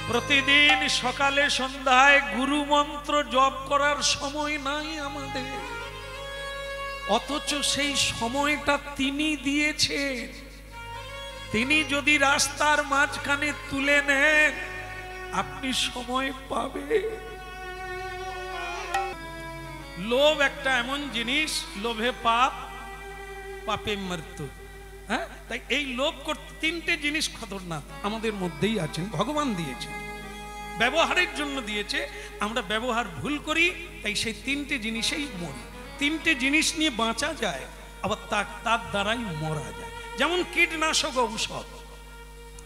প্রতিদিন সকালে সন্ধ্যায় গুরু মন্ত্র জপ করার সময় নাই আমাদের, অথচ সেই সময়টা তিনি দিয়েছেন। তিনি যদি রাস্তার মাঝখানে তুলে নেন, আপনি সময় পাবেন। লোভ একটা এমন জিনিস, লোভে পাপ, পাপে মৃত্যু। হ্যাঁ, তাই এই লোভ করতে তিনটে জিনিস খতরনাক আমাদের মধ্যেই আছেন, ভগবান দিয়েছে, ব্যবহারের জন্য দিয়েছে। আমরা ব্যবহার ভুল করি, তাই সেই তিনটে জিনিসেই মরি। তিনটে জিনিস নিয়ে বাঁচা যায়, আবার তার দ্বারাই মরা যায়। যেমন কীটনাশক ঔষধ,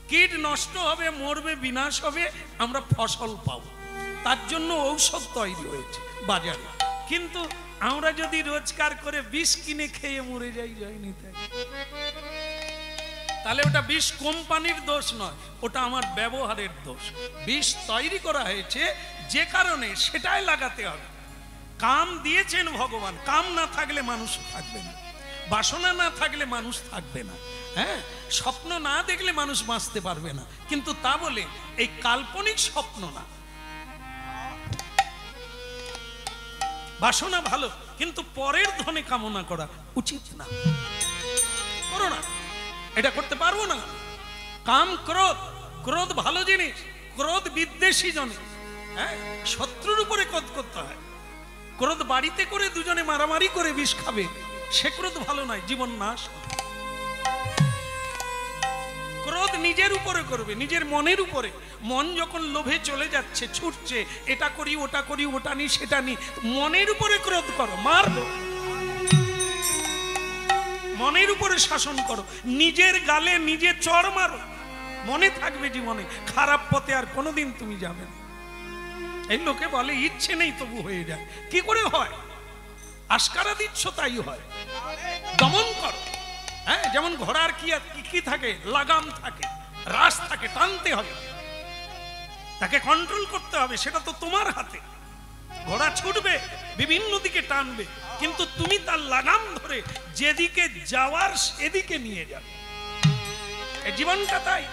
কীট নষ্ট হবে, মরবে, বিনাশ হবে, আমরা ফসল পাবো, তার জন্য ঔষধ তৈরি হয়েছে বাজারে। কিন্তু আমরা যদি রোজগার করে বিষ কিনে খেয়ে মরে যাই, যায়নি তাই, তাহলে ওটা বিষ কোম্পানির দোষ নয়, ওটা আমার ব্যবহারের দোষ। বিষ তৈরি করা হয়েছে যে কারণে, সেটাই লাগাতে হবে। কাম দিয়েছেন ভগবান, কাম না থাকলে মানুষ থাকবে না, বাসনা না থাকলে মানুষ থাকবে না, হ্যাঁ, স্বপ্ন না দেখলে মানুষ বাঁচতে পারবে না। কিন্তু তা বলে এই কাল্পনিক স্বপ্ন না। বাসনা ভালো, কিন্তু পরের ধনে কামনা করা উচিত না, করো না, এটা করতে পারবো না। কাম ক্রোধ, ক্রোধ ভালো জিনিস, ক্রোধ বিদ্বেষী জনে, হ্যাঁ, শত্রুর উপরে ক্রোধ করতে হয়। ক্রোধ বাড়িতে করে দুজনে মারামারি করে বিষ খাবে, সে ক্রোধ ভালো নয়, জীবন নাশ। ক্রোধ নিজের উপরে করবে, নিজের মনের উপরে। মন যখন লোভে চলে যাচ্ছে, ছুটছে, এটা করি, ওটা করি, ওটা নি, সেটা নি, মনের উপরে ক্রোধ করো, মারো, মনের উপরে শাসন করো, নিজের গালে নিজে চড় মারো, মনে থাকবে জীবনে খারাপ পথে আর কোনোদিন তুমি যাবে না। এই লোকে বলে ইচ্ছে নেই তবু হয়ে যায়, কি করে হয়? আস্কারা দিচ্ছ তাই হয়, দমন করো। হ্যাঁ, যেমন ঘোড়ার কি থাকে, লাগাম থাকে, রাস থাকে, টানতে হবে, তাকে কন্ট্রোল করতে হবে, সেটা তো তোমার হাতে। ঘোড়া ছুটবে, বিভিন্ন দিকে টানবে, কিন্তু তুমি তার লাগাম ধরে যেদিকে যাওয়ার সেদিকে নিয়ে যাবে। এই জীবনটা তাই।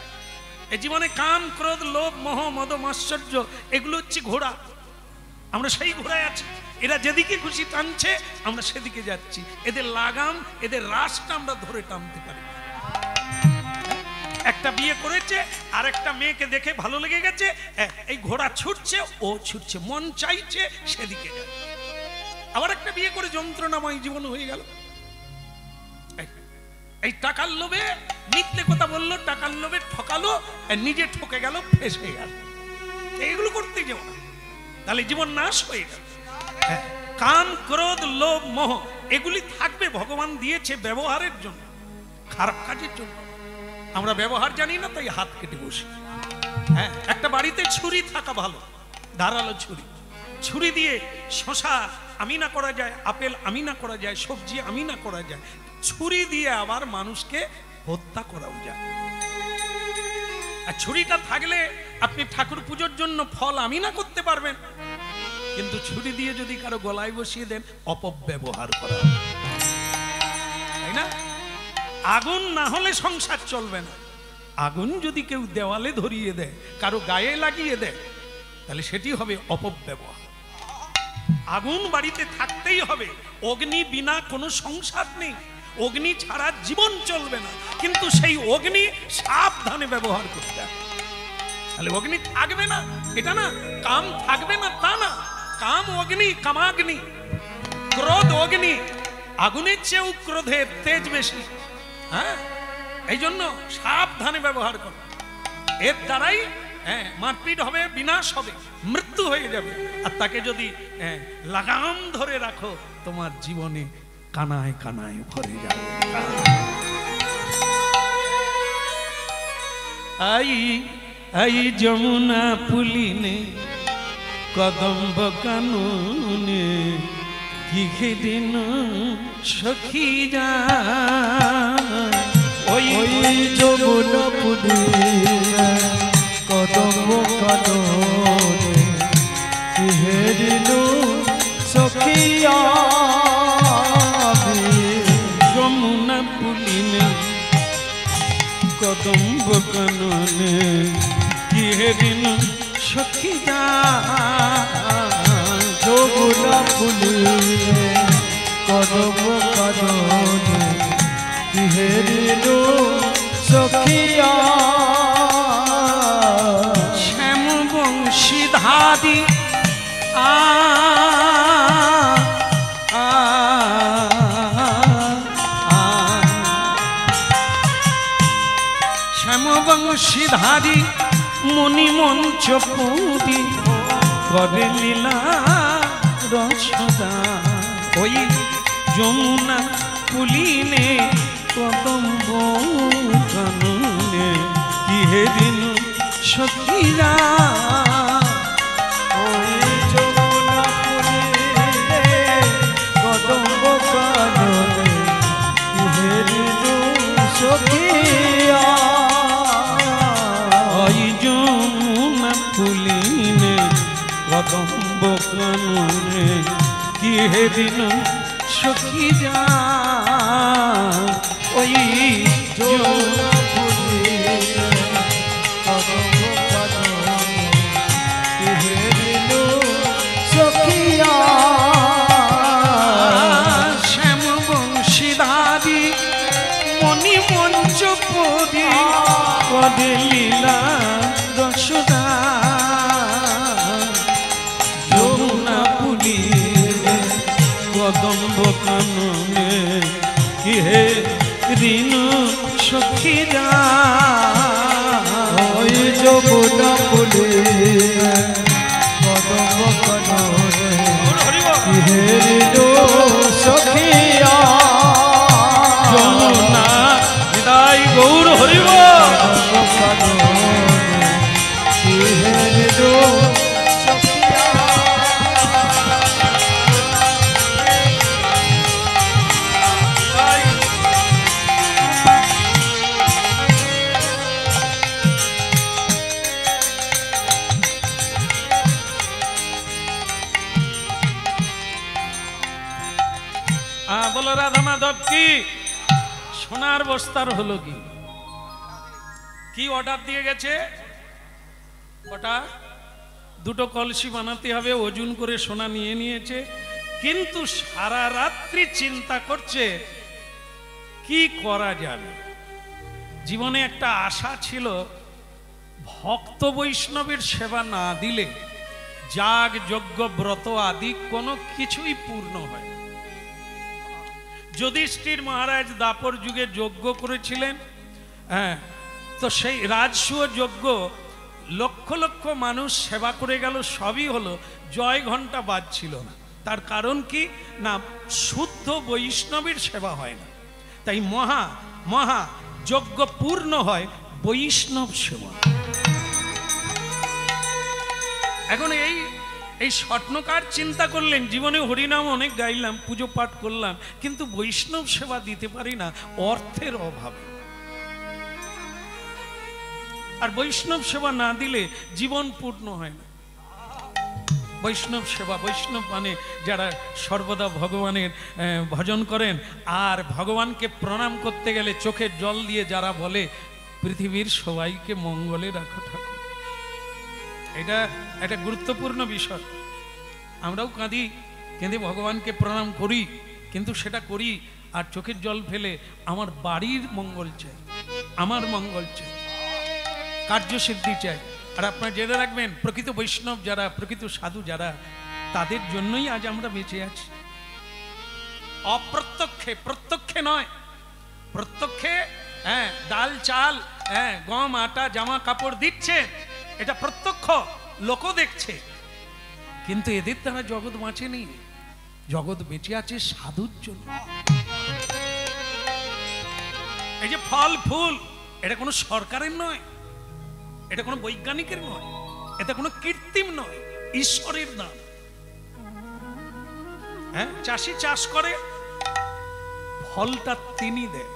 এই জীবনে কাম, ক্রোধ, লোভ, মোহ, মদ, মাৎসর্য, এগুলো হচ্ছে ঘোড়া। আমরা সেই ঘোড়ায় আছি, এরা যেদিকে খুশি টানছে, আমরা সেদিকে যাচ্ছি। এদের লাগাম, এদের রাসটা আমরা ধরে টানতে পারি। একটা বিয়ে করেছে, আর একটা মেয়েকে দেখে ভালো লেগে গেছে, এই ঘোড়া ছুটছে, ও ছুটছে, মন চাইছে সেদিকে যায়। আবার একটা বিয়ে করে যন্ত্রণাময় জীবন হয়ে গেল। এই টাকার লোভে মিথ্যে কথা বললো, টাকার লোভে ঠকালো, নিজে ঠকে গেল, ফেঁসে গেল। এইগুলো করতে যাও না, তাহলে জীবন নাশ হয়ে গেল। কাম, ক্রোধ, লোভ, মোহ এগুলি থাকবে, ভগবান দিয়েছে ব্যবহারের জন্য, খারাপ কাজের জন্য। আমরা ব্যবহার জানি না, তাই হাত কেটে বসি। হ্যাঁ, একটা বাড়িতে ছুরি থাকা ভালো, ধারালো ছুরি। ছুরি দিয়ে শশা আমিনা করা যায়, আপেল আমিনা করা যায়, সবজি আমিনা করা যায়। ছুরি দিয়ে আবার মানুষকে হত্যা করাও যায়। আর ছুরিটা থাকলে আপনি ঠাকুর পুজোর জন্য ফল আমিনা করতে পারবেন, কিন্তু ছুরি দিয়ে যদি কারো গলায় বসিয়ে দেন, অপব্যবহার করা হবে, তাই না? আগুন না হলে সংসার চলবে না। আগুন যদি কেউ দেওয়ালে ধরিয়ে দেয়, কারো গায়ে লাগিয়ে দেয়, তাহলে সেটি হবে অপব্যবহার। আগুন বাড়িতে থাকতেই হবে, অগ্নি বিনা কোনো সংসার নেই, অগ্নি ছাড়া জীবন চলবে না। কিন্তু সেই অগ্নি সাবধানে ব্যবহার করতে হবে, তাহলে অগ্নি থাকবে না। এটা না কাম থাকবে না তা না, কাম অগ্নি, কামাগ্নি, ক্রোধ অগ্নি, আগুনের চেয়েও ক্রোধের তেজ বেশি। হ্যাঁ, এই জন্য সাবধানে ব্যবহার করো, এর দ্বারাই মারপিট হবে, বিনাশ হবে, মৃত্যু হয়ে যাবে। আর তাকে যদি লাগাম ধরে রাখো, তোমার জীবনে কানায় কানায় ভরে যাবে। আই আই যমুনা পুলিনে, কদম্ব কাননে, কি দিন সখী যা, ওই যমুনা পুলিনে, কদম্ব কাননে, কি দিন সখী যা, যমুনা পুলিনে, কদম্ব কাননে, কি দিন সখী যা যমুনা ফুলিয়ে কদম কাননে বিহেরিলো সখিয়া শ্যাম বংশীধারী শ্যাম বংশীধারী মণিমঞ্চ পুরি করে লীলা রসদা ওই যমুনা কুলিনে কদম্ব কাননে কি হেরিল সখীরা ওই যমুনা ফুলিয়ে কদম কাননে বিহেরিলো সখিয়া ওই যমুনা কুলিনে কদম্ব কাননে কি হেরিল সখীরা ওই যমুনা ফুলিয়ে কদম কাননে বিহেরিলো সখিয়া শ্যাম বংশীধারী মণিমঞ্চ পুরি করে লীলা রসদা যমুনা পুলিনে কদম্ব কাননে কি হে ঋণ সখীরা ওই যমুনা ফুলিয়ে কদম কাননে বিহেরিলো সখিয়া যমুনা হৃদয় গৌর হরিব কদম কাননে বিহেরিলো সখিয়া বলো রাধা মাধব কি সোনার বস্তার হলো কি কি অর্ডার দিয়ে গেছে ওটা দুটো কলসি বানাতে হবে ওজন করে সোনা নিয়ে নিয়েছে কিন্তু সারা রাত্রি চিন্তা করছে কি করা যাবে জীবনে একটা আশা ছিল ভক্ত বৈষ্ণবের সেবা না দিলে যাগ যজ্ঞ ব্রত আদি কোনো কিছুই পূর্ণ হয় না। যুধিষ্ঠির মহারাজ দাপর যুগে যজ্ঞ করেছিলেন, হ্যাঁ, তো সেই রাজসূয় যজ্ঞ লক্ষ লক্ষ মানুষ সেবা করে গেল, সবই হলো, জয় ঘণ্টা বাজছিল না। তার কারণ কি না, শুদ্ধ বৈষ্ণবের সেবা হয় না। তাই মহা মহা যজ্ঞ পূর্ণ হয় বৈষ্ণব সেবা। এখন এই স্বপ্নকার চিন্তা করলেন, জীবনে হরিনাম অনেক গাইলাম, পুজো পাঠ করলাম, কিন্তু বৈষ্ণব সেবা দিতে পারি না অর্থের অভাবে। আর বৈষ্ণব সেবা না দিলে জীবন পূর্ণ হয় না। বৈষ্ণব সেবা, বৈষ্ণব মানে যারা সর্বদা ভগবানের ভজন করেন, আর ভগবানকে প্রণাম করতে গেলে চোখের জল দিয়ে যারা বলে পৃথিবীর সবাইকে মঙ্গলে রাখো ঠাকুর, এটা একটা গুরুত্বপূর্ণ বিষয়। আমরাও কাঁদি, কেঁদে ভগবানকে প্রণাম করি, কিন্তু সেটা করি আর চোখের জল ফেলে আমার বাড়ির মঙ্গল চাই, আমার মঙ্গল চাই, কার্যসিদ্ধি চাই। আর আপনারা জেনে রাখবেন, প্রকৃত বৈষ্ণব যারা, প্রকৃত সাধু যারা, তাদের জন্যই আজ আমরা বেঁচে আছি। অপ্রত্যক্ষে, প্রত্যক্ষে নয়, প্রত্যক্ষে হ্যাঁ ডাল চাল, হ্যাঁ গম আটা জামা কাপড় দিচ্ছে, এটা প্রত্যক্ষ, লোক দেখছে, কিন্তু এদের দ্বারা জগৎ বাঁচেনি। জগৎ বেঁচে আছে সাধুর জন্য। এই যে ফল ফুল, এটা কোনো সরকারের নয়, এটা কোনো বৈজ্ঞানিকের নয়, এটা কোনো কৃত্রিম নয়, ঈশ্বরের দান। হ্যাঁ, চাষি চাষ করে, ফলটা তিনি দেন।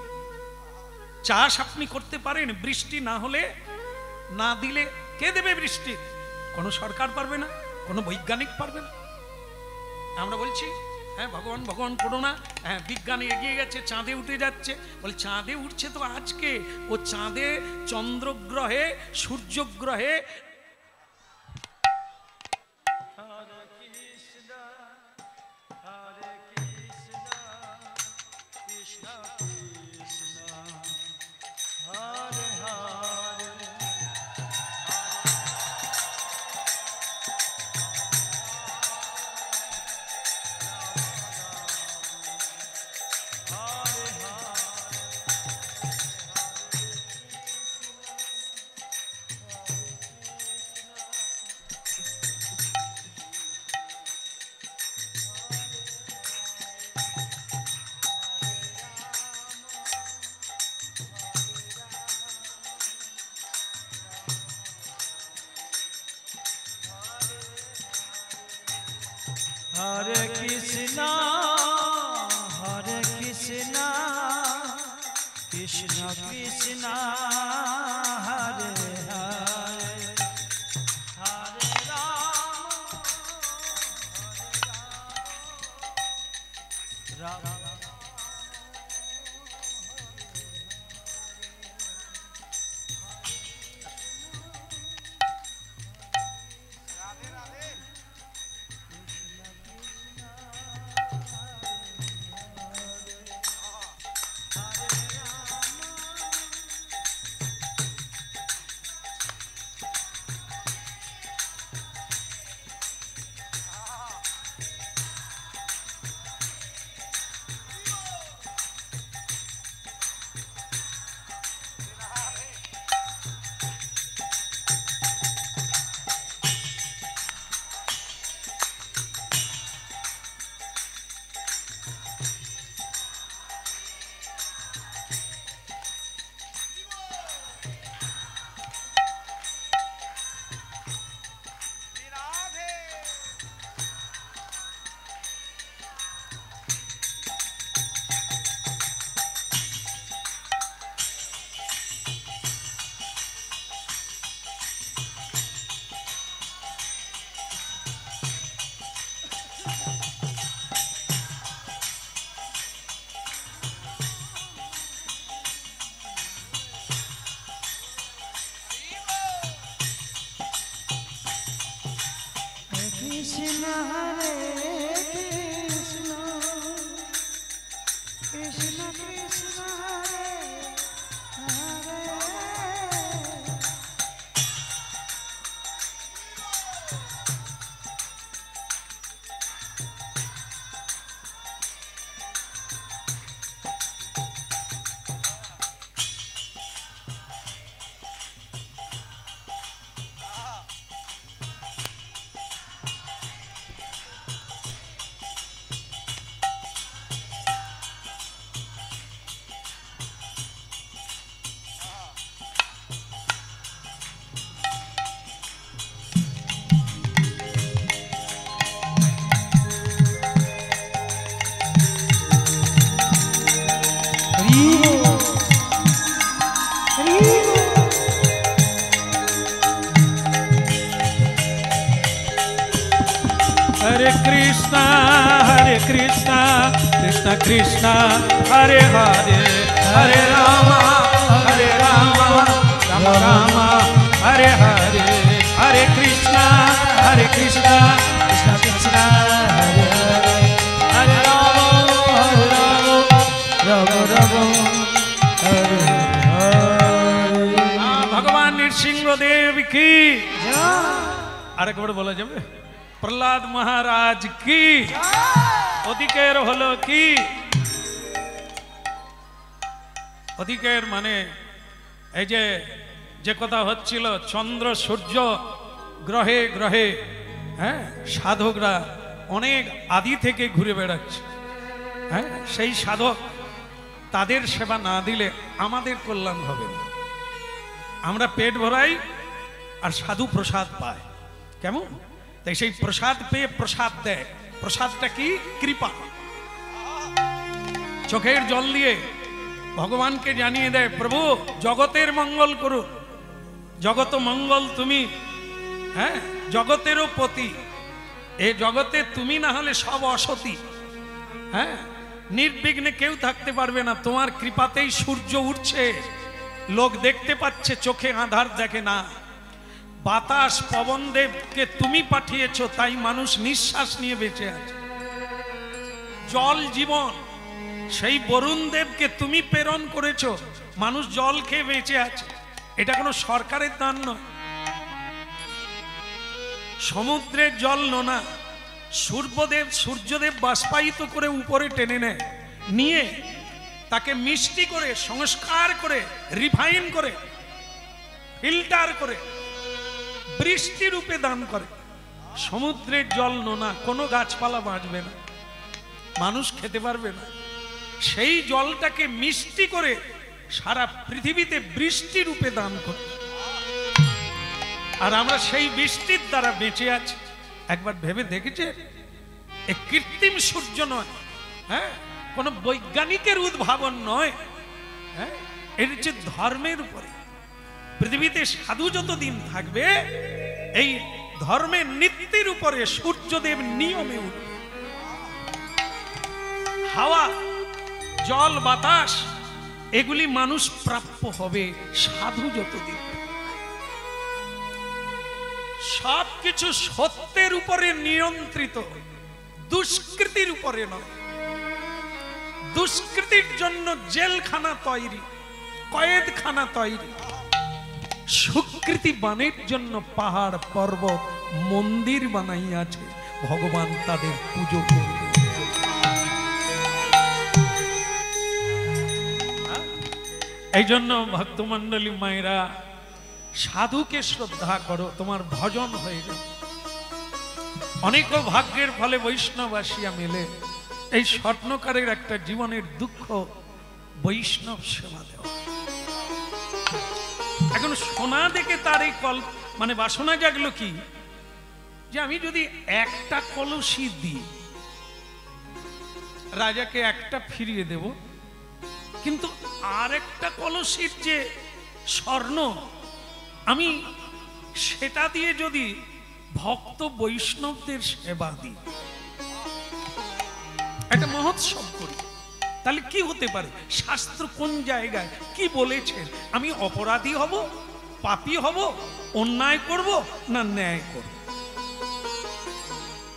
চাষ আপনি করতে পারেন, বৃষ্টি না হলে, না দিলে কে দেবে বৃষ্টি? কোনো সরকার পারবে না, কোনো বৈজ্ঞানিক পারবে না। আমরা বলছি হ্যাঁ ভগবান ভগবান করো না, হ্যাঁ বিজ্ঞান এগিয়ে গেছে, চাঁদে উঠে যাচ্ছে, বলে চাঁদে উঠছে তো আজকে, ও চাঁদে, চন্দ্রগ্রহে, সূর্যগ্রহে হরে Krishna Krishna Krishna Hare Hare Hare Ram Ram Krishna Hare Krishna Krishna Krishna Hare Hare Krishna Krishna Krishna Hare Hare Hare Rama Rama Rama Hare Hare Hare Krishna Krishna Krishna Hare Hare Hare Rama Rama Rama Hare Hare Bhagavan Nrsimhadev ki আরেকবার বলা যাবে প্রহ্লাদ মহারাজ কি অধিকের হলো কি অধিকের মানে এই যে কথা হচ্ছিল চন্দ্র সূর্য গ্রহে গ্রহে হ্যাঁ সাধকরা অনেক আদি থেকে ঘুরে বেড়াচ্ছে হ্যাঁ সেই সাধক তাদের সেবা না দিলে আমাদের কল্যাণ হবে না আমরা পেট ভরাই আর সাধু প্রসাদ পায় কেমন তাই সেই প্রসাদ পেয়ে প্রসাদ দেয় প্রসাদটা কি কৃপা চোখের জল দিয়ে ভগবানকে জানিয়ে দেয় প্রভু জগতের মঙ্গল করুন জগত মঙ্গল তুমি হ্যাঁ জগতেরও পতি এ জগতে তুমি না হলে সব অসতি হ্যাঁ নির্বিঘ্নে কেউ থাকতে পারবে না তোমার কৃপাতেই সূর্য উঠছে লোক দেখতে পাচ্ছে চোখে আঁধার দেখে না বাতাস পবন দেবকে তুমি পাঠিয়েছো তাই মানুষ নিঃশ্বাস নিয়ে বেঁচে আছে জল জীবন সেই বরুণ দেবকে তুমি প্রেরণ করেছো মানুষ জল খেয়ে বেঁচে আছে এটা কোনো সরকারের দান নয় সমুদ্রের জল নোনা সূর্যদেব বাষ্পায়িত করে উপরে টেনে নেয় নিয়ে তাকে মিষ্টি করে সংস্কার করে রিফাইন করে ফিল্টার করে বৃষ্টি রূপে দান করে সমুদ্রের জল নোনা কোনো গাছপালা বাঁচবে না মানুষ খেতে পারবে না সেই জলটাকে মিষ্টি করে সারা পৃথিবীতে বৃষ্টি রূপে দান করে আর আমরা সেই বৃষ্টির দ্বারা বেঁচে আছি একবার ভেবে দেখেছে এ কৃত্রিম সূর্য নয়, হ্যাঁ, কোন বৈজ্ঞানিকের উদ্ভাবন নয়, হ্যাঁ, এর যে ধর্মের উপরে। পৃথিবীতে সাধু যতদিন থাকবে এই ধর্মের নীতির উপরে সূর্যদেব নিয়মে উঠবে। হাওয়া, জল, বাতাস এগুলি মানুষ প্রাপ্য হবে সাধু যতদিন। সবকিছু সত্যের উপরে নিয়ন্ত্রিত, দুষ্কৃতির উপরে নয়। দুষ্কৃতির জন্য জেলখানা তৈরি, কয়েদখানা তৈরি। সুকৃতি বানের জন্য পাহাড় পর্বত মন্দির বানাইয়াছে, ভগবান তাদের পুজো করবে। এই জন্য ভক্তমণ্ডলী মায়েরা, সাধুকে শ্রদ্ধা করো, তোমার ভজন হয়ে যাবে। অনেক ভাগ্যের ফলে বৈষ্ণব আসিয়া মেলে। এই স্বর্ণকারের একটা জীবনের দুঃখ বৈষ্ণব সেবা দেওয়া। এখন সোনা দেখে তার এই মানে বাসনা জাগলো কি, যে আমি যদি একটা কলসি দিই, রাজাকে একটা ফিরিয়ে দেব, কিন্তু আর একটা কলসির যে স্বর্ণ, আমি সেটা দিয়ে যদি ভক্ত বৈষ্ণবদের সেবা দিই, একটা মহোৎসব করি, তাহলে কি হতে পারে? শাস্ত্র কোন জায়গায় কি বলেছেন? আমি অপরাধী হব, পাপী হব, অন্যায় করব না ন্যায় করব?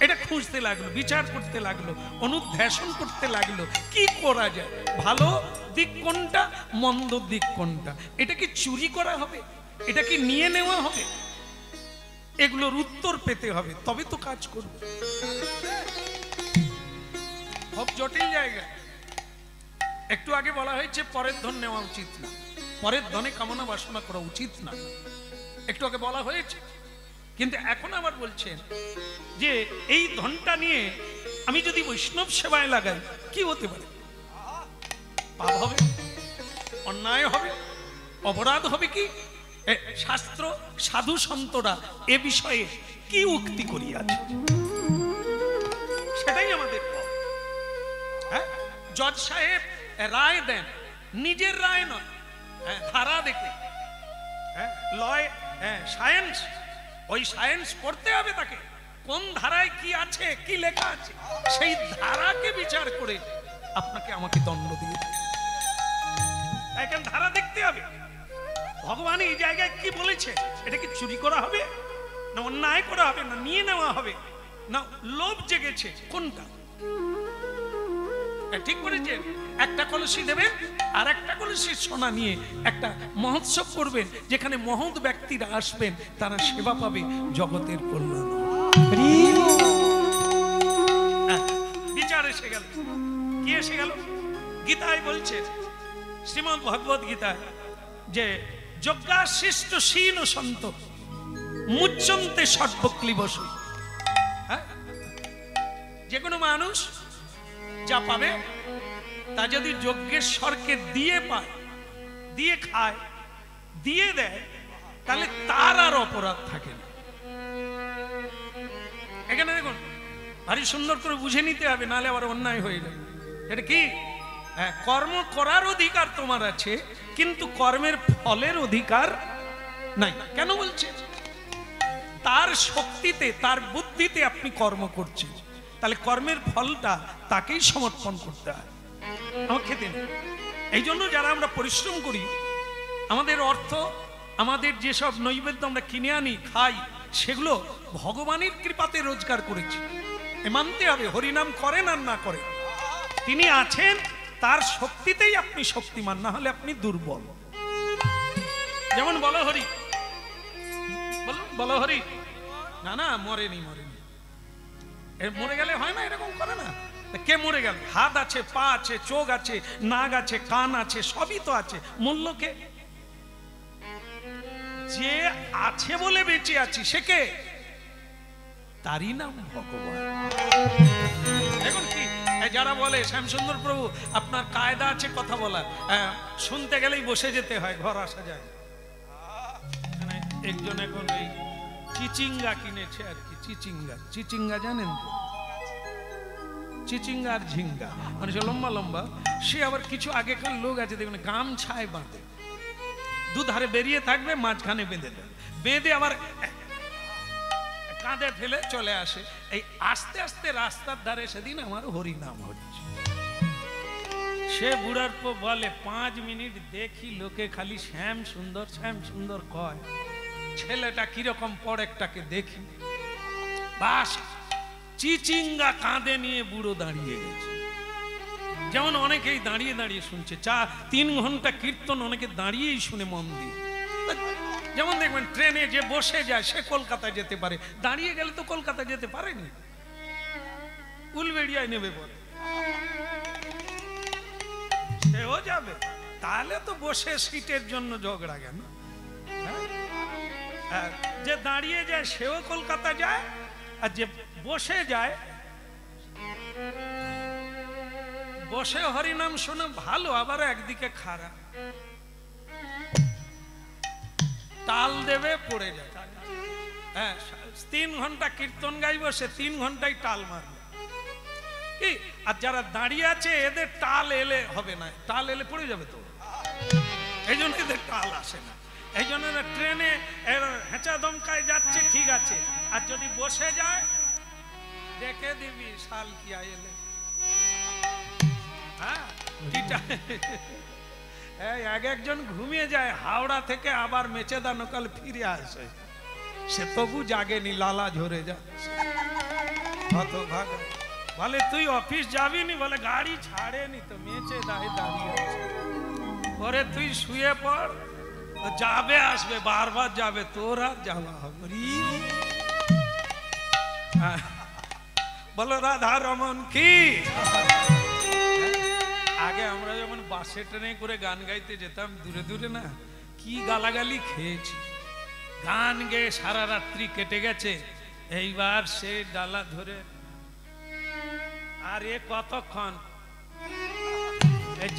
এটা খুঁজতে লাগলো, বিচার করতে লাগলো, অনুধ্যাসন করতে লাগলো, কি করা যায়, ভালো দিক কোনটা, মন্দ দিক কোনটা, এটা কি চুরি করা হবে, এটা কি নিয়ে নেওয়া হবে? এগুলোর উত্তর পেতে হবে, তবে তো কাজ করবে। খুব জটিল জায়গা। একটু আগে বলা হয়েছে পরের ধন নেওয়া উচিত না, পরের ধনে কামনা বাসনা করা উচিত না, একটু আগে বলা হয়েছে। কিন্তু এখন আবার বলছেন যে এই ধনটা নিয়ে আমি যদি বৈষ্ণব সেবায় লাগাই, কি হতে পারে? পাপ হবে, অন্যায় হবে, অপরাধ হবে। কি শাস্ত্র, সাধু সন্তরা এ বিষয়ে কি উক্তি করিয়াছে, সেটাই আমাদের। হ্যাঁ, জজ সাহেব রায় দেন, নিজের রায় নয়, ধারা দেখে। লয়, সায়েন্স, ওই সায়েন্স পড়তে হবে তাকে, কোন ধারায় কি আছে, কি লেখা আছে, সেই ধারাকে বিচার করে আপনাকে আমাকে দণ্ড দিয়ে দেবে। এখন ধারা দেখতে হবে, ভগবান এই জায়গায় কি বলেছে, এটা কি চুরি করা হবে না অন্যায় করা হবে না নিয়ে নেওয়া হবে না লোভ জেগেছে, কোনটা? ঠিক করেছেন। একটা কলসি দেবেন আর একটা কলসি সোনা নিয়ে একটা মহোৎসব করবেন, যেখানে মহৎ ব্যক্তিরা আসবেন, তারা সেবা পাবে, জগতের কল্যাণ। বিচার এসে গেল। কি এসে গেল? গীতায় বলছে, শ্রীমদ্ ভগবত গীতায়, যে যজ্ঞাশিষ্ট শীন সন্ত মুচ্চন্তে সর্বক্লিবসু। যে কোনো মানুষ যা পাবে তা যদি যজ্ঞেশ্বরকে দিয়ে পায়, দিয়ে খায়, দিয়ে দেয়, তাহলে তার আর অপরাধ থাকে না। এখানে দেখুন, ভারী সুন্দর করে বুঝে নিতে হবে, নাহলে আবার অন্যায় হয়ে যাবে। এটা কি? কর্ম করার অধিকার তোমার আছে, কিন্তু কর্মের ফলের অধিকার নাই। কেন বলছে? তার শক্তিতে, তার বুদ্ধিতে আপনি কর্ম করছেন, তাহলে কর্মের ফলটা তাকেই সমর্পণ করতে হয়, আমার খেতে নেই। এই জন্য যারা আমরা পরিশ্রম করি, আমাদের অর্থ, আমাদের যেসব নৈবেদ্য আমরা কিনে আনি, খাই, সেগুলো ভগবানের কৃপাতে রোজগার করেছি, এ মানতে হবে। হরিনাম করেন আর না করেন, তিনি আছেন, তার শক্তিতেই আপনি শক্তিমান, না হলে আপনি দুর্বল। যেমন বলো হরি, বলো হরি, না না মরেনি, মরেনি, মরে গেলে হয় না, এরকম করে না। কে মরে গেল? হাত আছে, পা আছে, চোখ আছে, নাক আছে, কান আছে, সবই তো আছে, মূল্য কে? যে আছে বলে বেঁচে আছি, সে কে? তারই নাম ভগবান। এখন কি যারা বলে শ্যামসুন্দর প্রভু আপনার কায়দা আছে কথা বলা, শুনতে গেলেই বসে যেতে হয়, ঘর আসা যায়। একজন এখন এই চিচিঙ্গা কিনেছে আর কি, চিচিঙ্গা, চিচিঙ্গা জানেন তো? চিচিঙ্গা আর ঝিঙ্গা, মানে সে লম্বা লম্বা। সে আবার কিছু আগেকার লোক আছে দেখবেন গামছায় বাঁধে, দুধারে বেরিয়ে থাকবে, মাঝখানে বেঁধে দেবে, বেঁধে আবার কাঁধে ফেলে চলে আসে। এই আস্তে আস্তে রাস্তার ধারে সেদিন আমার হরিনাম হচ্ছে। সে বুড়ার পর বলে 5 মিনিট দেখি লোকে খালি শ্যাম সুন্দর কয়, ছেলেটা কিরকম পড়েকটাকে দেখি। বাস চিচিঙ্গা কাঁধে নিয়ে বুড়ো দাঁড়িয়ে গেছে। যেমন অনেকেই দাঁড়িয়ে দাঁড়িয়ে শুনছে, 3 ঘন্টা কীর্তন অনেকে দাঁড়িয়েই শুনে মন দিয়ে। যেমন দেখবেন ট্রেনে যে বসে যায় সে কলকাতা যেতে পারে, দাঁড়িয়ে গেলে তো কলকাতা যেতে পারেনি, উলবেড়িয়ায় নেবে বলে সেও যাবে। তাহলে তো বসে সিটের জন্য ঝগড়া কেন? যে দাঁড়িয়ে যায় সেও কলকাতা যায়, আর যে বসে যায়, বসে হরিনাম শোনা ভালো, আবার একদিকে খারাপ, তাল দেবে পড়ে যায়। 3 ঘন্টা কীর্তন গাইব, সে 3 ঘন্টায় টাল মারবে কি? আর যারা দাঁড়িয়ে আছে এদের টাল এলে হবে না, টাল এলে পড়ে যাবে তো, এই জন্য এদের টাল আসে না। এই জন্য ট্রেনে হেঁচা দমকায় যাচ্ছে ঠিক আছে, আর যদি বসে যায় দেখে দিবি শাল কি এলে। হ্যাঁ, একজন ঘুমিয়ে যায় হাওড়া থেকে, আবার মেচেদা নকাল ফিরে আসে, সে তবু জাগেনি, লালা ঝরে যাচ্ছে। বলে তুই অফিস যাবি নি? বলে গাড়ি ছাড়েনি তো, মেচেদায় দাঁড়িয়ে আছে। পরে তুই শুয়ে পড়, যাবে আসবে, বারবার যাবে, তোর আর যাওয়া হবে। বলো রাধা রমন কি? আগে আমরা যখন বাসে ট্রেনে করে গান গাইতে যেতাম দূরে দূরে, না কি গালাগালি খেয়েছি, গান গেয়ে সারা রাত্রি কেটে গেছে। এইবার সে ডালা ধরে, আর এ কতক্ষণ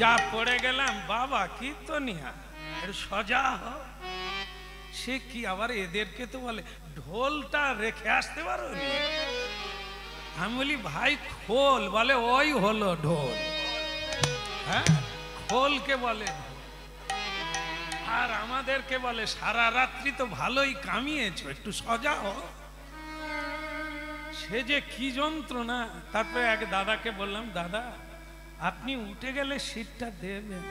যা পড়ে গেলাম, বাবা কীর্তনিয়া সজা হ। সে কি আবার এদেরকে তো বলে ঢোলটা রেখে আসতে পারো? আমি বলি ভাই খোল, বলে ওই হলো ঢোল। হ্যাঁ, খোলকে বলে। আর আমাদেরকে বলে সারা রাত্রি তো ভালোই কামিয়েছ, একটু সজা হ। সে যে কি যন্ত্রণা। তারপরে এক দাদাকে বললাম, দাদা আপনি উঠে গেলে সিটটা দেবেন,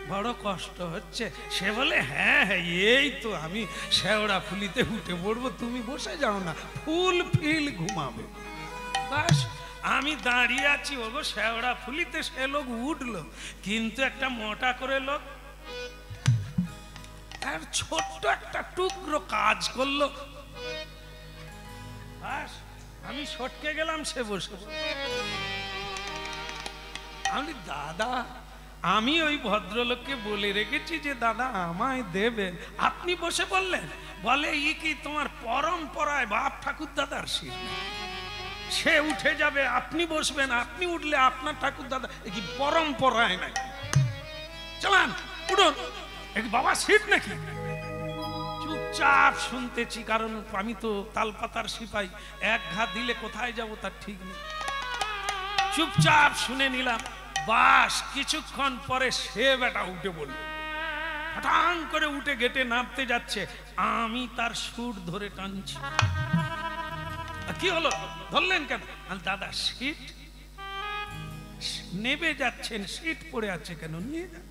বড় কষ্ট হচ্ছে। সে বলে হ্যাঁ হ্যাঁ, এই তো আমি শেওড়া ফুলিতে উঠে পড়বো, তুমি বসে যাও না, ফুল ফিল ঘুমাবে। বাস আমি দাঁড়িয়ে আছি, ওগো শেওড়া ফুলিতে সে লোক উঠলো, কিন্তু একটা মোটা করে লোক আর ছোট্ট একটা টুকরো কাজ করলো, বাস আমি সটকে গেলাম, সে বসে। আমি দাদা, আমি ওই ভদ্রলোককে বলে রেখেছি যে দাদা আমায় দেবেন, আপনি বসে বললেন। বলে ই কি তোমার পরম্পরায় বাপ ঠাকুর দাদার সিট, সে উঠে যাবে আপনি বসবেন, আপনি উঠলে আপনার ঠাকুর দাদা, এ কি পরম্পরায় নাকি? চলান উঠুন, এ কি বাবা সিট নাকি? চুপচাপ শুনতেছি, কারণ আমি তো তালপাতার সিপাই, এক ঘা দিলে কোথায় যাব তার ঠিক নেই। চুপচাপ শুনে নিলাম। বাস কিছুক্ষণ পরে সে বেটা উঠে বলল, হঠাৎ করে উঠে গেটে নামতে যাচ্ছে, আমি তার সুর ধরে টানছি। কি হলো, ধরলেন কেন? দাদা সিট নেবে যাচ্ছেন, সিট পড়ে আছে কেন, নিয়ে যান।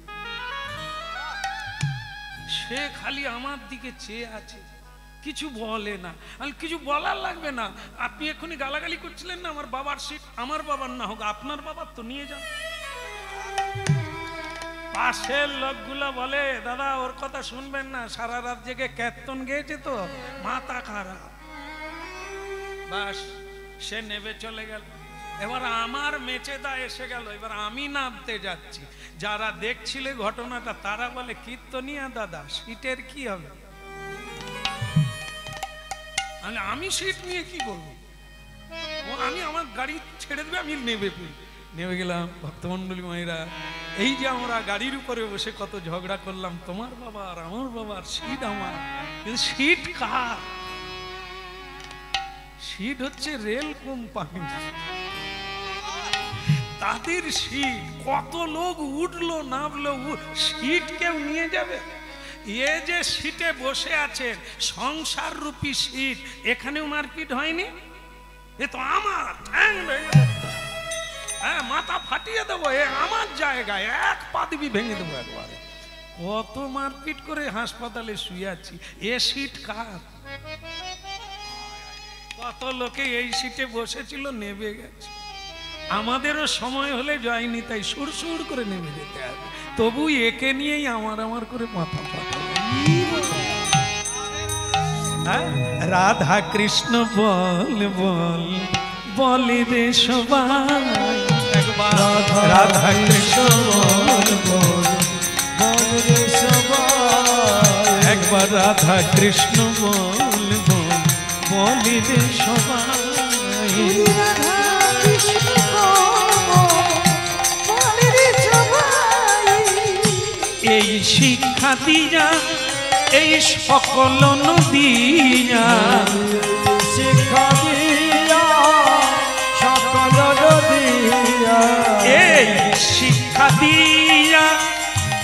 সে খালি আমার দিকে চেয়ে আছে, কিছু বলে না। কিছু বলার লাগবে না, আপনি এক্ষুনি গালাগালি করছিলেন না আমার বাবার সিট, আমার বাবার না হোক আপনার বাবার, তো নিয়ে যান। পাশের লোকগুলো বলে দাদা ওর কথা শুনবেন না, সারা রাত জেগে কীর্তন গেয়েছে তো মাথা খারাপ। বাস সে নেবে চলে গেল। এবার আমার মেচেদা এসে গেল, এবার আমি নামতে যাচ্ছি। যারা দেখছিলে ঘটনাটা তারা বলে কীর্তনিয়া দাদা সিটের কি হবে? আমি সিট নিয়ে কি বলবো? আমি আমার গাড়ি ছেড়ে দেবে, আমি নেমে গেলাম। ভক্তমন্ডলী মায়েরা, এই যে আমরা গাড়ির উপরে বসে কত ঝগড়া করলাম, তোমার বাবা আর আমার বাবার সিট আমার, কিন্তু সিট কার? সিট হচ্ছে রেল কোম্পানি। তাদের সিট, কত লোক উঠলো নামলো, সিট কেউ নিয়ে যাবে? এ যে সিটে বসে আছেন সংসার রূপী সিট, এখানেও মারপিট হয়নি? এ তো আমার ঠ্যাং ভেঙে দেবো, হ্যাঁ মাথা ফাটিয়ে দেবো, এ আমার জায়গায়, এক পা দিবি ভেঙে দেবো একবারে। কত মারপিট করে হাসপাতালে শুয়ে আছি। এ সিট কার? কত লোকে এই সিটে বসেছিল, নেমে গেছে। আমাদেরও সময় হলে যায়নি, তাই সুর সুর করে নেমে যেতে হবে। তবু একে নিয়েই আমার করে মাথা ফাটা। রাধা কৃষ্ণ বল বল বলে রে সবাই, রাধা কৃষ্ণ বল বল বলে রে সবাই, একবার রাধা কৃষ্ণ বল বল বলে রে সবাই। এই শিক্ষা দিয়া এই সকল নদিয়া, শিক্ষা দিয়া সকল নদিয়া, এই শিক্ষা দিয়া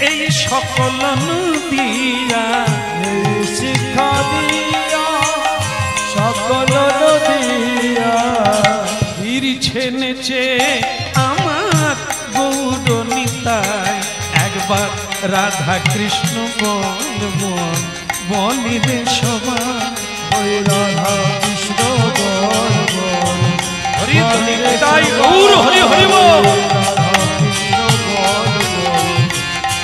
এই সকল নদিয়া, শিক্ষা দিয়া সকল নদিয়া, ফিরছে নেচে আমার গৌর নিতাই, একবার রাধা কৃষ্ণ বল বল বলি রে সবাই, রাধা কৃষ্ণ বল বল হরি নিতাই গৌর হরি হরি বল, রাধা কৃষ্ণ বল বল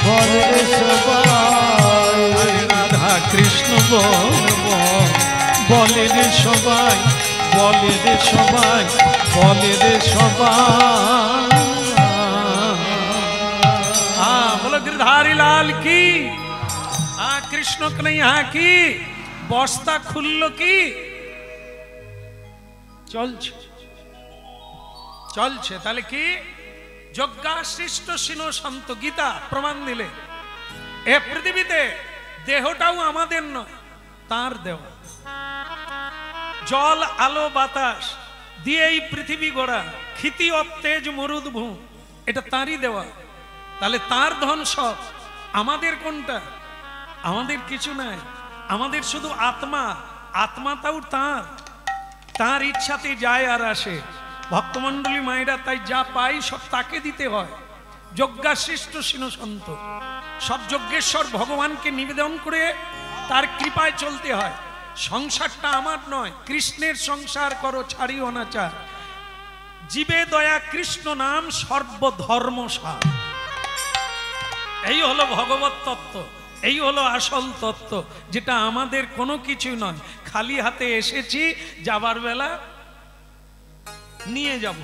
বলি রে সবাই, রাধা কৃষ্ণ বল বল বলে রে সবাই, বলে রে সবাই, বলে রে সবাই। गिरधारी लाल की, कृष्ण कन्हैया की। बस्ता खुल्लो की चलছে চলছে, তাহলে কি যজ্ঞা সৃষ্ট সিনো সন্ত গীতা প্রমাণ দিলে এ পৃথিবীতে দেহটাও আমাদের নয়, তার দেওয়া। জল আলো বাতাস দিয়ে এই পৃথিবী গড়া, ক্ষিতি অতেজ মরুদ্ভূম, এটা তারই দেওয়া। তাহলে তার ধন সব, আমাদের কোনটা? আমাদের কিছু নাই, আমাদের শুধু আত্মা। আত্মাটাও তার ইচ্ছাতে যায় আর আসে। ভক্তমণ্ডলী মায়েরা তাই যা পাই সব তাকে দিতে হয়। যজ্ঞাশিষ্ট সিনো সন্ত, সব যজ্ঞেশ্বর ভগবানকে নিবেদন করে তার কৃপায় চলতে হয়। সংসারটা আমার নয়, কৃষ্ণের সংসার করো ছাড়িও অনাচার। জীবে দয়া কৃষ্ণ নাম সর্বধর্ম সার। এই হলো ভগবত তত্ত্ব, এই হলো আসল তত্ত্ব, যেটা আমাদের কোনো কিছু নয়। খালি হাতে এসেছি, যাবার বেলা নিয়ে যাব।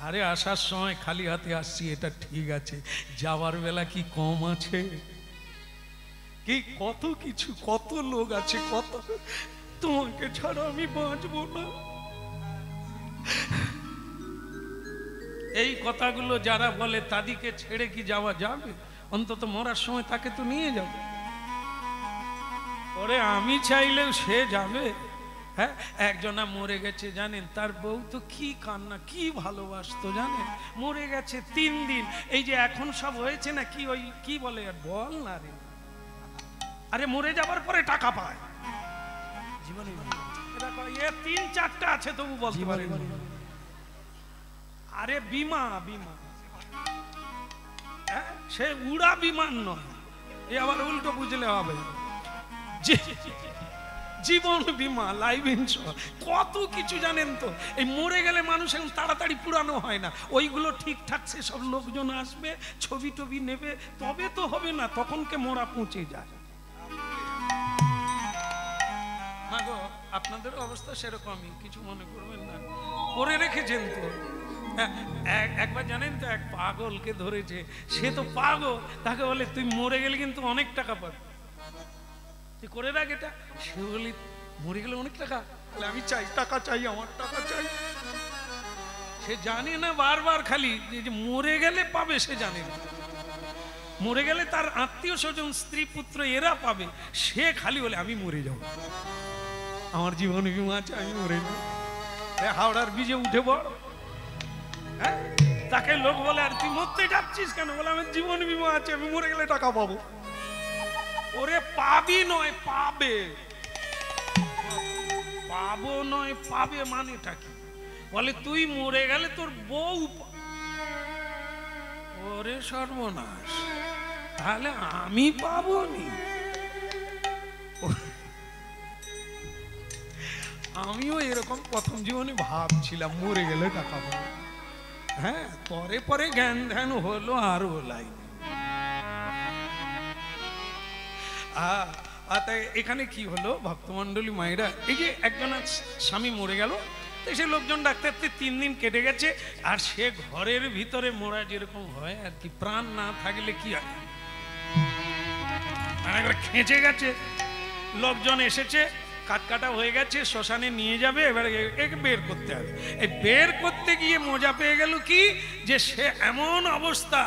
আরে আসার সময় খালি হাতে আসছি এটা ঠিক আছে, যাবার বেলা কি কম আছে? কি কত কিছু, কত লোক আছে, কত, তোমাকে ছাড়া আমি বাঁচবো না। এই কথাগুলো যারা বলে তাদেরকে ছেড়ে কি যাওয়া যাবে? অন্তত মরার সময় তাকে তো নিয়ে যাবে। ওরে আমি চাইলেও সে যাবে। হ্যাঁ, একজনা মরে গেছে জানেন, তার বউ তো কি কান্না, কি ভালোবাসতো জানেন। মরে গেছে 3 দিন, এই যে এখন সব হয়েছে না কি, ওই কি বলে আর বল না রে, আরে মরে যাবার পরে টাকা পায় জীবনে, 3-4টা আছে তবু বলতে পারে। আরে বিমা, সে উড়া বিমান নয়, এ আবার উল্টো বুঝলে হবে। জীবন বীমা, লাইফ ইন্স্যুরেন্স, কত কিছু জানেন তো। এই মরে গেলে মানুষ এখন তাড়াতাড়ি পুরানো হয় না, ওইগুলো ঠিকঠাক সে সব লোকজন আসবে, ছবি টবি নেবে, তবে তো হবে না, তখনকে মরা পৌঁছে যায়। আপনাদের অবস্থা সেরকমই, কিছু মনে করবেন না, করে রেখেছেন তো। একবার জানেন তো, এক পাগলকে ধরেছে, সে তো পাগল, তাকে বলে তুই মরে গেলে কিন্তু অনেক টাকা পাবি, তুই করে রাখ এটা। সে বলি মরে গেলে অনেক টাকা, তাহলে আমি চাই, টাকা চাই, আমার টাকা চাই। সে জানে না, বারবার খালি যে মরে গেলে পাবে, সে জানে না মরে গেলে তার আত্মীয় স্বজন, স্ত্রী পুত্র এরা পাবে, সে খালি বলে আমি মরে যাব, আমার জীবন বীমা আছে, আমি মরে যাব। হাওড়ার ব্রিজে উঠে পড়, হ্যাঁ, তাকে লোক বলে আর তুই মরতে যাচ্ছিস কেন? বলে আমার জীবন বীমা আছে, আমি মরে গেলে টাকা পাবো। ওরে পাবি নয় পাবে, পাবো নয় পাবে মানেটা কি? বলে তুই মরে গেলে তোর বউ। ওরে সর্বনাশ, তাহলে আমি পাবো নি? আমিও এরকম প্রথম জীবনে ভাবছিলাম মরে গেলে টাকা পাবো। হ্যাঁ, পরে পরে জ্ঞান ধ্যান হলো আর ওলাই। এখানে কি হলো ভক্তমন্ডলী মায়েরা, এই যে একজন স্বামী মরে গেল, সে লোকজন ডাক্তার 3 দিন কেটে গেছে, আর সে ঘরের ভিতরে মোরা যেরকম হয় আর কি, প্রাণ না থাকলে কি হয়, খেঁচে গেছে। লোকজন এসেছে, কাটকাটা হয়ে গেছে, শ্মশানে নিয়ে যাবে, এবার একে বের করতে হবে। এই বের করতে গিয়ে মজা পেয়ে গেল কি, যে সে এমন অবস্থা,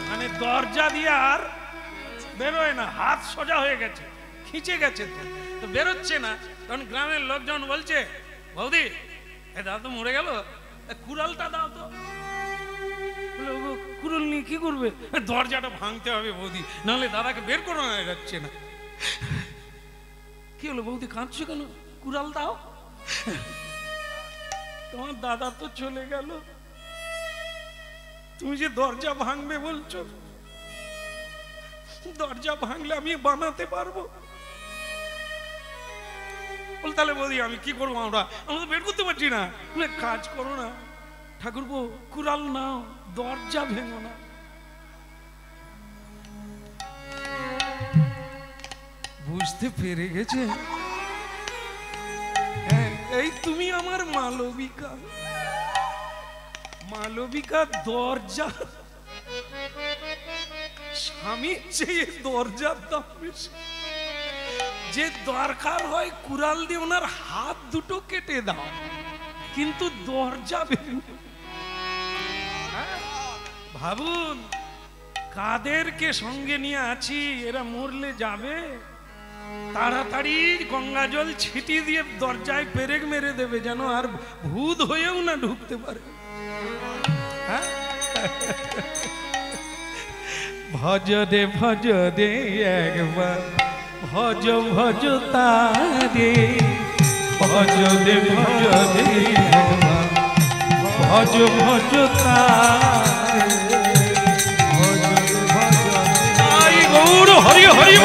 মানে দরজা দিয়ে আর বেরোয় না, হাত সোজা হয়ে গেছে, খিঁচে গেছে, তো বেরোচ্ছে না। তখন গ্রামের লোকজন বলছে, বৌদি এ দাদা তো মরে গেল, কুড়ালটা দাও তো। কুড়াল নিয়ে কি করবে? দরজাটা ভাঙতে হবে বৌদি, নাহলে দাদাকে বের করানো যাচ্ছে না। কি হলো বৌদি, কাঁদছো কেন? কুড়াল দাও। তোমার দাদা তো চলে গেল, তুমি যে দরজা ভাঙবে বলছো, দরজা ভাঙলে আমি বানাতে পারবো? তাহলে বৌদি আমি কি করবো? আমরা তো বের করতে পারছি না। কাজ করো না ঠাকুরপো, কুড়াল নাও, দরজা ভেঙো না। বুঝতে পেরে গেছে, এই তুমি আমার মালবিকা। মালবিকা দরজা, স্বামীর চেয়ে দরজার দাম বেশি। যে দরকার হয় কুড়াল দিয়ে ওনার হাত দুটো কেটে দাও, কিন্তু দরজা ভেঙে। ভাবুন কাদেরকে সঙ্গে নিয়ে আছি, এরা মরলে যাবে, তাড়াতাড়ি গঙ্গা জল ছিটিয়ে দিয়ে দরজায় পেরেক মেরে দেবে, যেন আর ভূত হয়েও না ঢুকতে পারে। ভজ রে ভজ রে একবার, ভজ ভজ তারে, ভজ রে ভজ রে একবার, ভজ ভজ তারে, গৌর হরি হরি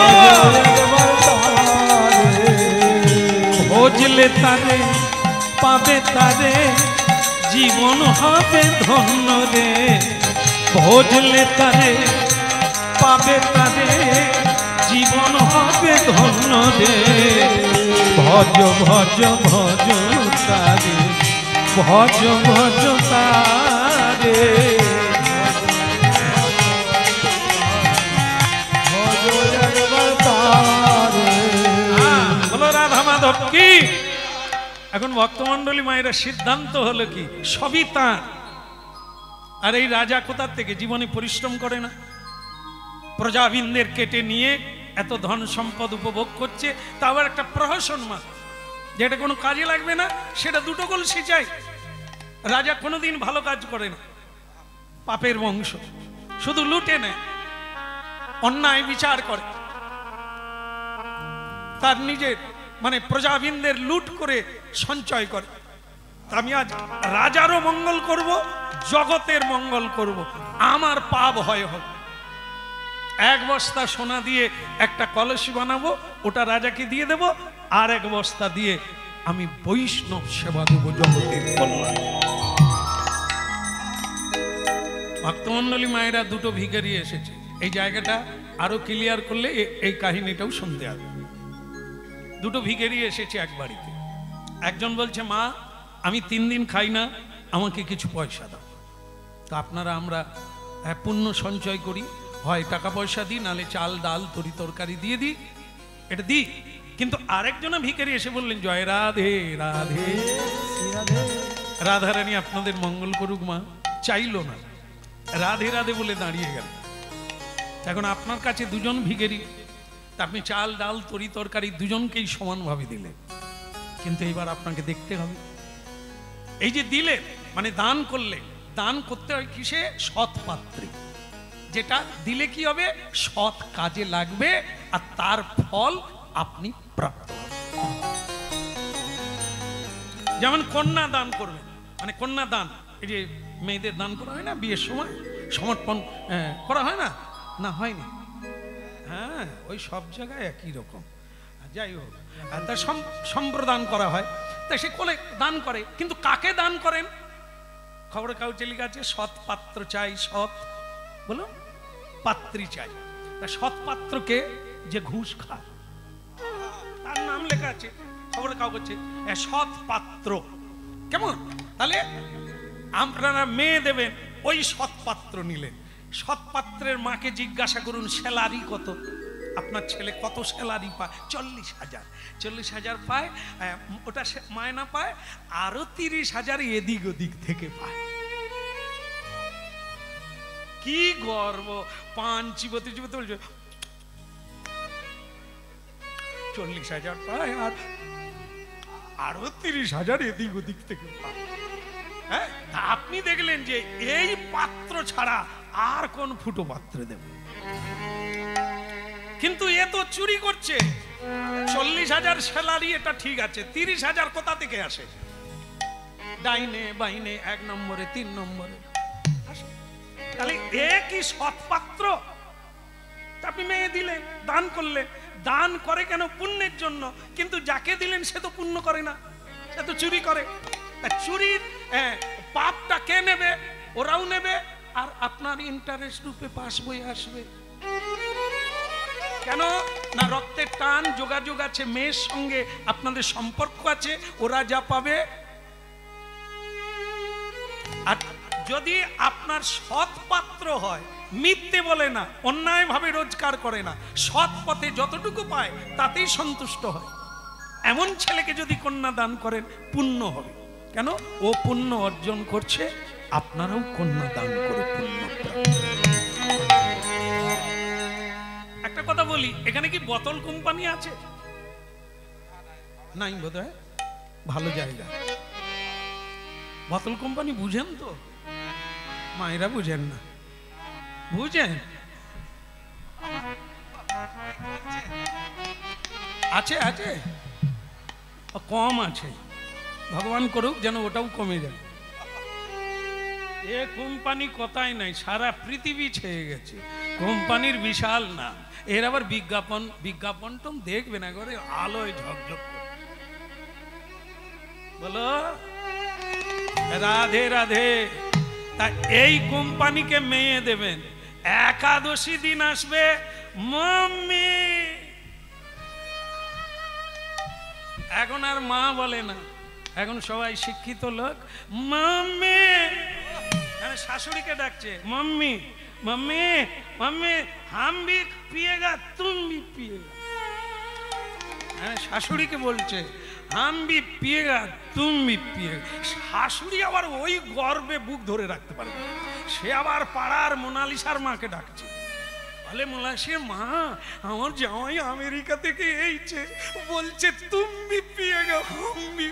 ভজলে তারে পাবে তারে, জীবন হবে ধন্য রে। ভজলে তারে পাবে তারে, জীবন হবে ধন্য রে। ভজ ভজ ভজ তারে, ভজ ভজ তারে, বলো রাধা মাধব কি। এখন ভক্তমন্ডলী মায়েরা সিদ্ধান্ত হলো কি, সবই তাঁর। আর এই রাজা কোথার থেকে? জীবনে পরিশ্রম করে না, প্রজাবিন্দের কেটে নিয়ে এত ধন সম্পদ উপভোগ করছে, তা আবার একটা প্রহসন মাত্র, যেটা কোনো কাজে লাগবে না, সেটা দুটো কলসি চাই। রাজা কোনোদিন ভালো কাজ করে না, পাপের বংশ, শুধু লুটে নেয়, অন্যায় বিচার করে, তার নিজের মানে প্রজাবিন্দের লুট করে সঞ্চয় করে। আমি আজ রাজারও মঙ্গল করব, জগতের মঙ্গল করব, আমার পাপ হয় হোক। 1 বস্তা সোনা দিয়ে একটা কলসি বানাবো, ওটা রাজাকে দিয়ে দেব, আর 1 বস্তা দিয়ে আমি বৈষ্ণব সেবা দেব জগতের কল্যাণ। ভক্তমন্ডলী মায়েরা দুটো ভিখারি এসেছে, এই জায়গাটা আরো ক্লিয়ার করলে এই কাহিনীটাও শুনতে হবে। দুটো ভিখারি এসেছে এক বাড়িতে, একজন বলছে মা আমি 3 দিন খাই না, আমাকে কিছু পয়সা দাও। তো আপনারা আমরা পুণ্য সঞ্চয় করি, হয় টাকা পয়সা দিই, নালে চাল ডাল তরি তরকারি দিয়ে দিই, এটা দিই। কিন্তু আরেকজন ভিখারি এসে বললেন জয় রাধে রাধে, রাধারানী আপনাদের মঙ্গল করুক মা, চাইলো না, রাধে রাধে বলে দাঁড়িয়ে গেল। এখন আপনার কাছে দুজন ভিখারি, আপনি চাল ডাল তরি তরকারি দুজনকেই সমানভাবে দিলেন, কিন্তু এবার আপনাকে দেখতে হবে এই যে দিলেন মানে দান করলে, দান করতে হয় কিসে? সৎ পাত্রে, যেটা দিলে কি হবে? সৎ কাজে লাগবে আর তার ফল আপনি প্রাপ্ত হবেন। যেমন কন্যা দান করবেন, মানে কন্যা দান, এই যে মেয়েদের দান করা হয় না বিয়ের সময়, সমর্পণ করা হয় না? না হয়নি? হ্যাঁ, ওই সব জায়গায় একই রকম। যাই হোক, তা সম্প্রদান করা হয়, তা সে কোলে দান করে, কিন্তু কাকে দান করেন? খবরের কাগজে লেখা আছে সৎ পাত্র চাই, সৎ বলো পাত্রী চাই। তা সৎ পাত্রকে যে ঘুষ খায় তার নাম লেখা আছে খবরের কাগজে, সৎ পাত্র। কেমন? তাহলে আপনারা মেয়ে দেবেন, ওই সৎ পাত্র নিলেন। সৎ পাত্রের মাকে জিজ্ঞাসা করুন স্যালারি কত, আপনার ছেলে কত স্যালারি পায়? 40,000। 40,000 পায়, ওটা মায়না পায়, আরো 30,000 এদিক ওদিক থেকে পায়। কি গর্ব! পান চিবতে চিবতে বলছে 40,000 পায় আর আরো 30,000 এদিক ওদিক থেকে পায়। হ্যাঁ, আপনি দেখলেন যে এই পাত্র ছাড়া আর কোন ফুটো পাত্রে দেব, কিন্তু এ তো চুরি করছে। 40,000 স্যালারি, এটা ঠিক আছে, 30,000 কোথা থেকে আসে? ডাইনে বাইনে, 1 নম্বরে 3 নম্বরে। তাহলে এ কি সৎ পাত্র? আপনি মেয়ে দিলেন, দান করলেন, দান করে কেন? পুণ্যের জন্য, কিন্তু যাকে দিলেন সে তো পুণ্য করে না, সে তো চুরি করে। চুরির পাপটা কে নেবে? ওরাও নেবে, আর আপনার ইন্টারেস্ট রূপে পাস বই আসবে। কেন না? রক্তের টান, যোগাযোগ আছে, মেয়ের সঙ্গে আপনাদের সম্পর্ক আছে, ওরা যা পাবে। আর যদি আপনার সৎ পাত্র হয়, মিথ্যে বলে না, অন্যায় ভাবে রোজগার করে না, সৎ পথে যতটুকু পায় তাতেই সন্তুষ্ট হয়, এমন ছেলেকে যদি কন্যা দান করেন পুণ্য হবে। কেন? ও পুণ্য অর্জন করছে, আপনারাও কন্যা দান করে পুণ্য। একটা কথা বলি, এখানে কি বোতল কোম্পানি আছে? নাই বোধহয়, ভালো জায়গা। বোতল কোম্পানি বুঝেন তো? মায়েরা বুঝেন না, বুঝেন? আছে আছে, কম আছে, ভগবান করুক যেন ওটাও কমে যায়। এ কোম্পানি কোথায় নাই, সারা পৃথিবী ছেয়ে গেছে, কোম্পানির বিশাল নাম। এর আবার বিজ্ঞাপন, বিজ্ঞাপন তো দেখবে না করে আলোয় ঝকঝক করে। বলো রাধে রাধে। তা এই কোম্পানিকে মেয়ে দেবেন, একাদশী দিন আসবে, মাম্মি, এখন আর মা বলে না, এখন সবাই শিক্ষিত লোক, মাম্মি। শাশুড়িকে ডাকছে মাম্মি, মাম্মি, মাম্মি, হাম ভি পিয়েগা তুম ভি পিয়েগা। শাশুড়িকে বলছে হাম ভি পিয়েগা তুম ভি পিয়েগা। শাশুড়ি আবার ওই গর্বে বুক ধরে রাখতে পারে, সে আবার পাড়ার মোনালিসার মাকে ডাকছে, বলে মোনালিসার মা, আমার জামাই আমেরিকা থেকে এইছে, বলছে তুম ভি পিয়েগা হাম ভি।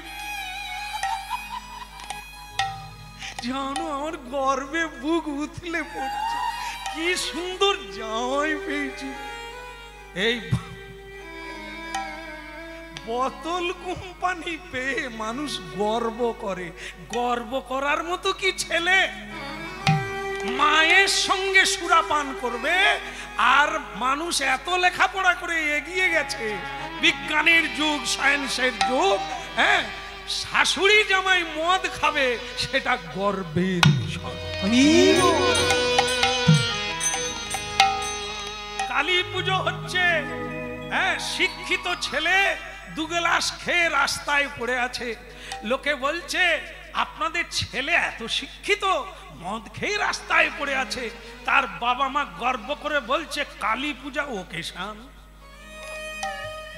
জানো আমার গর্বে বুক উথলে পড়ছে, কি সুন্দর জামাই পেয়েছি। এই বোতল কোম্পানি পেয়ে মানুষ গর্ব করে, গর্ব করার মতো কি ছেলে? মায়ের সঙ্গে সুরাপান করবে। আর মানুষ এত লেখাপড়া করে এগিয়ে গেছে, বিজ্ঞানের যুগ, সায়েন্সের যুগ, হ্যাঁ, শাশুড়ি জামাই মদ খাবে, সেটা গর্বের বিষয়। কালী পুজো হচ্ছে, হ্যাঁ, শিক্ষিত ছেলে 2 গ্লাস খেয়ে রাস্তায় পড়ে আছে, লোকে বলছে আপনাদের ছেলে এত শিক্ষিত, মদ খেয়ে রাস্তায় পড়ে আছে। তার বাবা মা গর্ব করে বলছে কালী পূজা ওকেশন,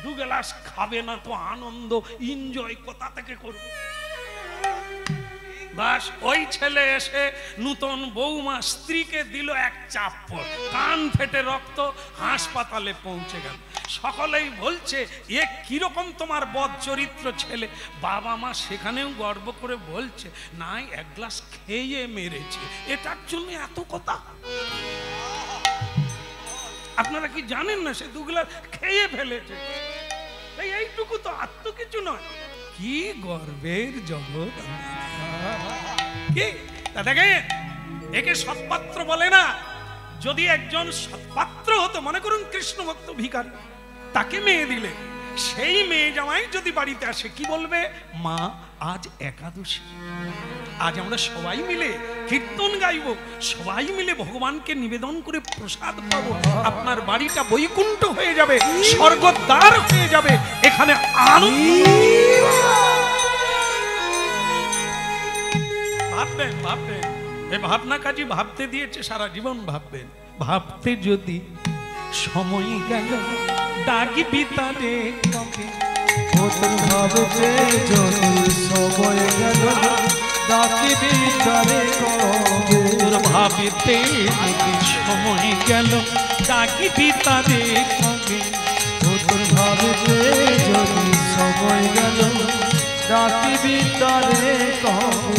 2 গ্লাস খাবে না তো আনন্দ এনজয় কোথা থেকে করবে? বাস ওই ছেলে এসে নূতন বৌমা স্ত্রীকে দিল এক চাপ্পড়, কান ফেটে রক্ত, হাসপাতালে পৌঁছে গেল। সকলেই বলছে এ কিরকম তোমার বদ চরিত্র ছেলে। বাবা মা সেখানেও গর্ব করে বলছে না, এক গ্লাস খেয়ে মেরেছে, এটার জন্য এত কথা। আপনারা কি জানেন না সে 2 গ্লাস খেয়ে ফেলেছে? এইটুকু তো, আর তো কিছু নয়। কি গর্বের জগৎ! কি দেখে একে সৎপাত্র বলে না। যদি একজন সৎপাত্র হতো, মনে করুন কৃষ্ণ ভক্ত ভিখারি, তাকে মেয়ে দিলে, সেই মেয়ে জামাই যদি বাড়িতে আসে কি বলবে? মা আজ একাদশী, আজ আমরা সবাই মিলে কীর্তন গাইব, সবাই মিলে ভগবানকে নিবেদন করে প্রসাদ পাবো, আপনার বাড়িটা বৈকুণ্ঠ হয়ে যাবে, স্বর্গদ্বার হয়ে যাবে, এখানে আনন্দ। ভাববেন ভাববেন, এই ভাবনা কাজী ভাবতে দিয়েছে, সারা জীবন ভাববেন। ভাবতে যদি সময় গেল ডাকিবি তারে কবে, ভাবতে যদি সময় গেল ডাকিবি তারে কবে, তোর ভাবতে যদি সময় গেল ডাকিবি তারে কবে, ভাবতে যদি সময় গেল ডাকিবি তারে কবে।